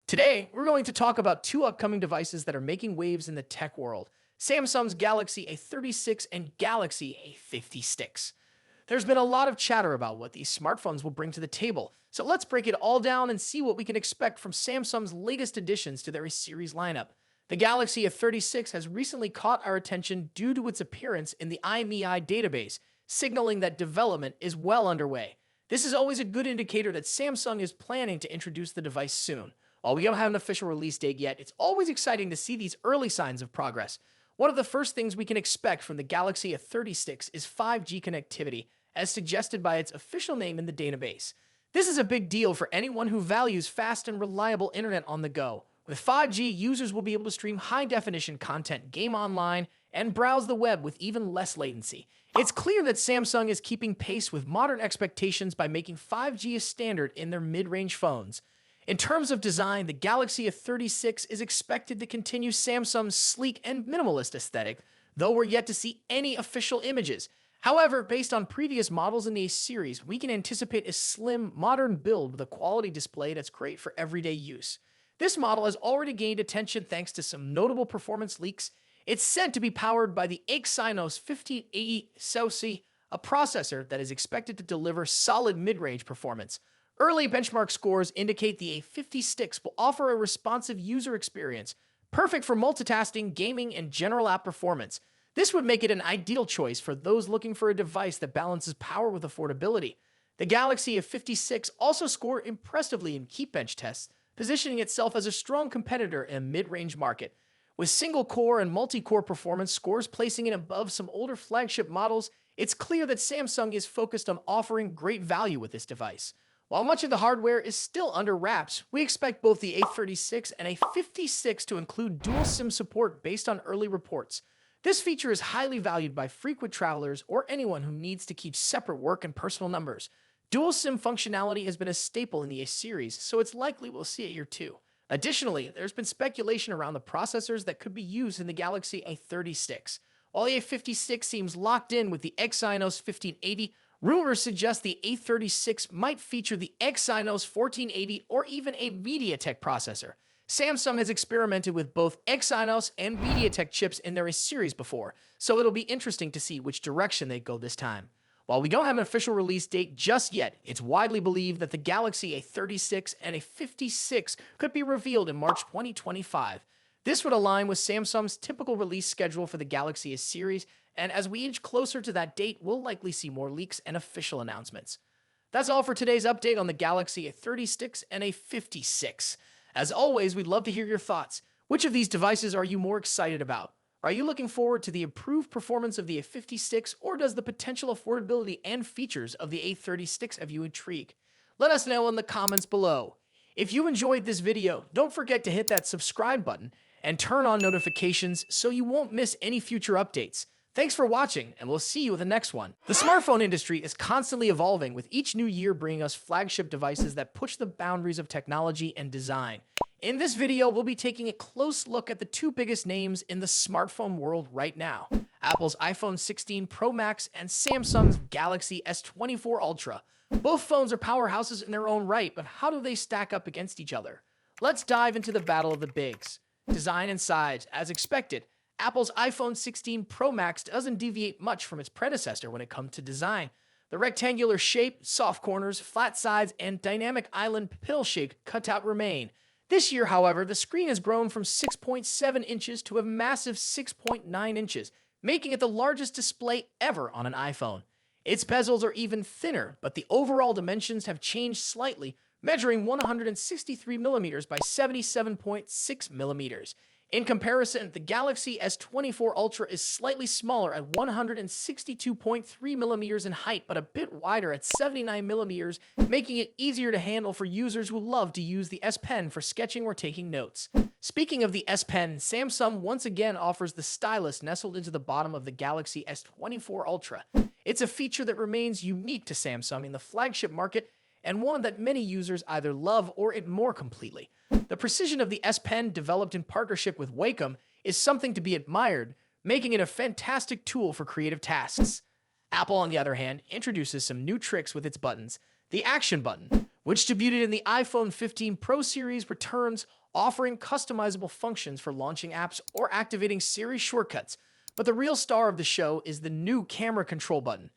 Today, we're going to talk about two upcoming devices that are making waves in the tech world: Samsung's Galaxy A36 and Galaxy A56. There's been a lot of chatter about what these smartphones will bring to the table, so let's break it all down and see what we can expect from Samsung's latest additions to their series lineup. The Galaxy A36 has recently caught our attention due to its appearance in the IMEI database, signaling that development is well underway. This is always a good indicator that Samsung is planning to introduce the device soon. While we don't have an official release date yet, it's always exciting to see these early signs of progress. One of the first things we can expect from the Galaxy A36 is 5G connectivity, as suggested by its official name in the database. This is a big deal for anyone who values fast and reliable internet on the go. With 5G, users will be able to stream high-definition content, game online, and browse the web with even less latency. It's clear that Samsung is keeping pace with modern expectations by making 5G a standard in their mid-range phones. In terms of design, the Galaxy S36 is expected to continue Samsung's sleek and minimalist aesthetic, though we're yet to see any official images. However, based on previous models in the series, we can anticipate a slim, modern build with a quality display that's great for everyday use. This model has already gained attention thanks to some notable performance leaks. It's said to be powered by the Exynos 1580 SoC, a processor that is expected to deliver solid mid-range performance. Early benchmark scores indicate the A56 will offer a responsive user experience, perfect for multitasking, gaming, and general app performance. This would make it an ideal choice for those looking for a device that balances power with affordability. The Galaxy A56 also scored impressively in Geekbench tests, positioning itself as a strong competitor in a mid-range market. With single-core and multi-core performance scores placing it above some older flagship models, it's clear that Samsung is focused on offering great value with this device. While much of the hardware is still under wraps, we expect both the A36 and A56 to include dual SIM support based on early reports. This feature is highly valued by frequent travelers or anyone who needs to keep separate work and personal numbers. Dual SIM functionality has been a staple in the A series, so it's likely we'll see it here too. Additionally, there's been speculation around the processors that could be used in the Galaxy A36. While the A56 seems locked in with the Exynos 1580, rumors suggest the A36 might feature the Exynos 1480 or even a MediaTek processor. Samsung has experimented with both Exynos and MediaTek chips in their series before, so it'll be interesting to see which direction they go this time. While we don't have an official release date just yet, it's widely believed that the Galaxy A36 and A56 could be revealed in March 2025. This would align with Samsung's typical release schedule for the Galaxy S series, and as we inch closer to that date, we'll likely see more leaks and official announcements. That's all for today's update on the Galaxy A36 and A56. As always, we'd love to hear your thoughts. Which of these devices are you more excited about? Are you looking forward to the improved performance of the A56, or does the potential affordability and features of the A36 have you intrigued? Let us know in the comments below. If you enjoyed this video, don't forget to hit that subscribe button and turn on notifications so you won't miss any future updates. Thanks for watching, and we'll see you in the next one. The smartphone industry is constantly evolving, with each new year bringing us flagship devices that push the boundaries of technology and design. In this video, we'll be taking a close look at the two biggest names in the smartphone world right now: Apple's iPhone 16 Pro Max and Samsung's Galaxy S24 Ultra. Both phones are powerhouses in their own right, but how do they stack up against each other? Let's dive into the battle of the bigs. Design and size. As expected, Apple's iPhone 16 Pro Max doesn't deviate much from its predecessor when it comes to design. The rectangular shape, soft corners, flat sides, and dynamic island pill-shaped cutout remain. This year, however, the screen has grown from 6.7 inches to a massive 6.9 inches, making it the largest display ever on an iPhone. Its bezels are even thinner, but the overall dimensions have changed slightly, measuring 163 millimeters by 77.6 millimeters. In comparison, the Galaxy S24 Ultra is slightly smaller at 162.3 millimeters in height, but a bit wider at 79 millimeters, making it easier to handle for users who love to use the S Pen for sketching or taking notes. Speaking of the S Pen, Samsung once again offers the stylus nestled into the bottom of the Galaxy S24 Ultra. It's a feature that remains unique to Samsung in the flagship market, and one that many users either love or ignore completely. The precision of the S Pen, developed in partnership with Wacom, is something to be admired, making it a fantastic tool for creative tasks. Apple, on the other hand, introduces some new tricks with its buttons. The Action button, which debuted in the iPhone 15 Pro series, returns, offering customizable functions for launching apps or activating Siri shortcuts. But the real star of the show is the new camera control button.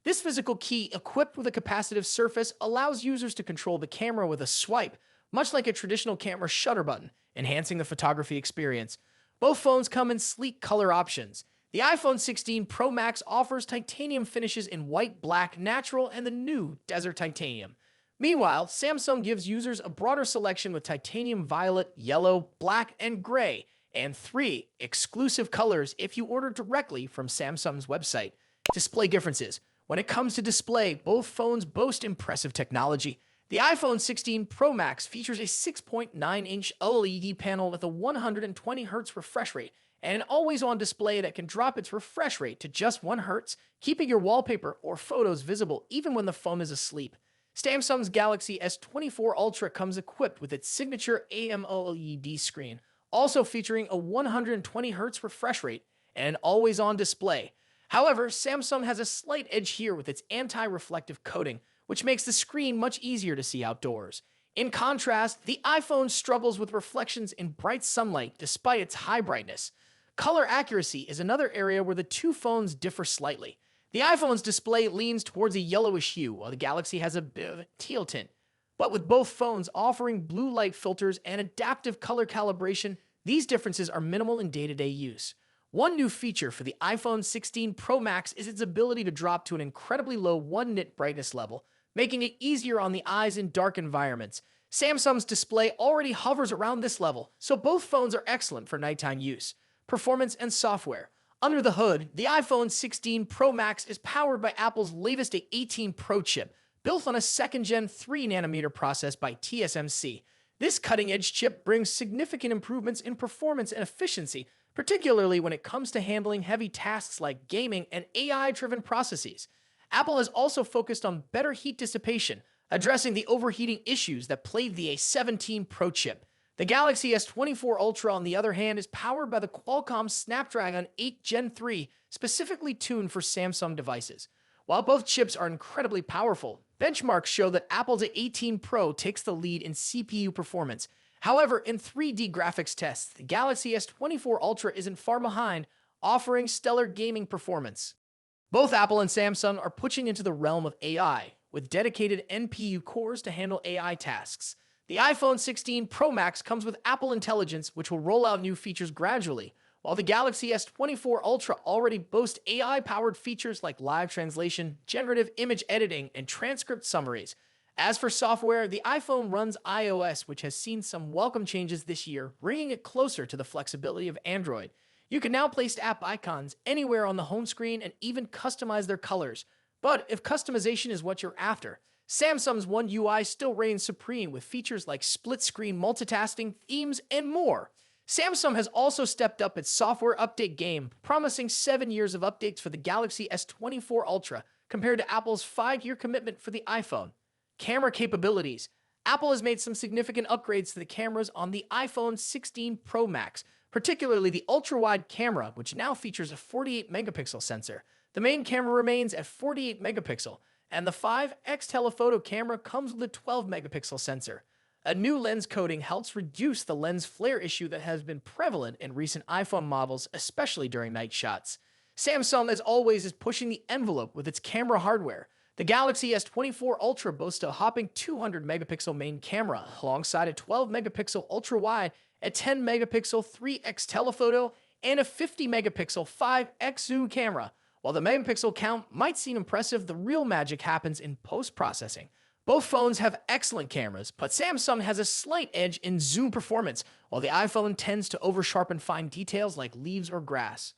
This physical key, equipped with a capacitive surface, allows users to control the camera with a swipe, much like a traditional camera shutter button, enhancing the photography experience. Both phones come in sleek color options. The iPhone 16 Pro Max offers titanium finishes in white, black, natural, and the new Desert Titanium. Meanwhile, Samsung gives users a broader selection with titanium violet, yellow, black, and gray, and 3 exclusive colors if you order directly from Samsung's website. Display differences. When it comes to display, both phones boast impressive technology. The iPhone 16 Pro Max features a 6.9-inch OLED panel with a 120Hz refresh rate and an always-on display that can drop its refresh rate to just 1 Hz, keeping your wallpaper or photos visible even when the phone is asleep. Samsung's Galaxy S24 Ultra comes equipped with its signature AMOLED screen, also featuring a 120Hz refresh rate and an always-on display. However, Samsung has a slight edge here with its anti-reflective coating, which makes the screen much easier to see outdoors. In contrast, the iPhone struggles with reflections in bright sunlight despite its high brightness. Color accuracy is another area where the two phones differ slightly. The iPhone's display leans towards a yellowish hue, while the Galaxy has a bit of a teal tint. But with both phones offering blue light filters and adaptive color calibration, these differences are minimal in day-to-day use. One new feature for the iPhone 16 Pro Max is its ability to drop to an incredibly low 1 nit brightness level, making it easier on the eyes in dark environments. Samsung's display already hovers around this level, so both phones are excellent for nighttime use. Performance and software. Under the hood, the iPhone 16 Pro Max is powered by Apple's latest A18 Pro chip, built on a second-gen 3nm process by TSMC. This cutting-edge chip brings significant improvements in performance and efficiency, particularly when it comes to handling heavy tasks like gaming and AI-driven processes. Apple has also focused on better heat dissipation, addressing the overheating issues that plagued the A17 Pro chip. The Galaxy S24 Ultra, on the other hand, is powered by the Qualcomm Snapdragon 8 Gen 3, specifically tuned for Samsung devices. While both chips are incredibly powerful, benchmarks show that Apple's A18 Pro takes the lead in CPU performance. However, in 3D graphics tests, the Galaxy S24 Ultra isn't far behind, offering stellar gaming performance. Both Apple and Samsung are pushing into the realm of AI, with dedicated NPU cores to handle AI tasks. The iPhone 16 Pro Max comes with Apple Intelligence, which will roll out new features gradually, while the Galaxy S24 Ultra already boasts AI-powered features like live translation, generative image editing, and transcript summaries. As for software, the iPhone runs iOS, which has seen some welcome changes this year, bringing it closer to the flexibility of Android. You can now place app icons anywhere on the home screen and even customize their colors. But if customization is what you're after, Samsung's One UI still reigns supreme with features like split-screen multitasking, themes, and more. Samsung has also stepped up its software update game, promising 7 years of updates for the Galaxy S24 Ultra, compared to Apple's 5-year commitment for the iPhone. Camera capabilities. Apple has made some significant upgrades to the cameras on the iPhone 16 Pro Max, particularly the ultra-wide camera, which now features a 48-megapixel sensor. The main camera remains at 48 megapixel, and the 5x telephoto camera comes with a 12-megapixel sensor. A new lens coating helps reduce the lens flare issue that has been prevalent in recent iPhone models, especially during night shots. Samsung, as always, is pushing the envelope with its camera hardware. The Galaxy S24 Ultra boasts a hopping 200-megapixel main camera, alongside a 12-megapixel ultra-wide, a 10-megapixel 3x telephoto, and a 50-megapixel 5x zoom camera. While the megapixel count might seem impressive, the real magic happens in post-processing. Both phones have excellent cameras, but Samsung has a slight edge in zoom performance, while the iPhone tends to over-sharpen fine details like leaves or grass.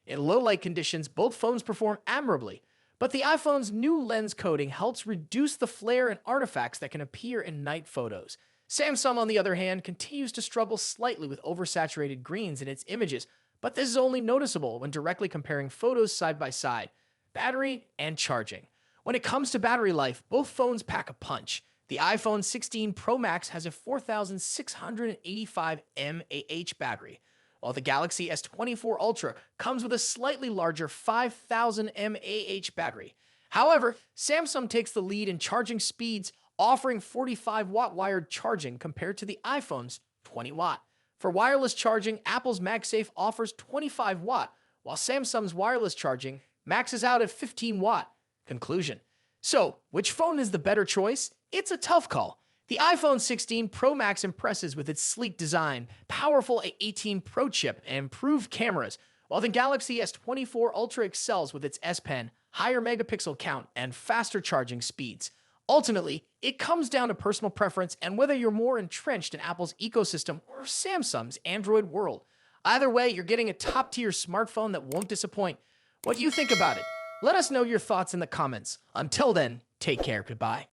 In low-light conditions, both phones perform admirably, but the iPhone's new lens coating helps reduce the flare and artifacts that can appear in night photos. Samsung, on the other hand, continues to struggle slightly with oversaturated greens in its images, but this is only noticeable when directly comparing photos side by side. Battery and charging. When it comes to battery life, both phones pack a punch. The iPhone 16 Pro Max has a 4,685 mAh battery, while the Galaxy S24 Ultra comes with a slightly larger 5,000 mAh battery. However, Samsung takes the lead in charging speeds, offering 45-watt wired charging compared to the iPhone's 20-watt. For wireless charging, Apple's MagSafe offers 25-watt, while Samsung's wireless charging maxes out at 15-watt. Conclusion. So, which phone is the better choice? It's a tough call. The iPhone 16 Pro Max impresses with its sleek design, powerful A18 Pro chip, and improved cameras, while the Galaxy S24 Ultra excels with its S Pen, higher megapixel count, and faster charging speeds. Ultimately, it comes down to personal preference and whether you're more entrenched in Apple's ecosystem or Samsung's Android world. Either way, you're getting a top-tier smartphone that won't disappoint. What do you think about it? Let us know your thoughts in the comments. Until then, take care. Goodbye.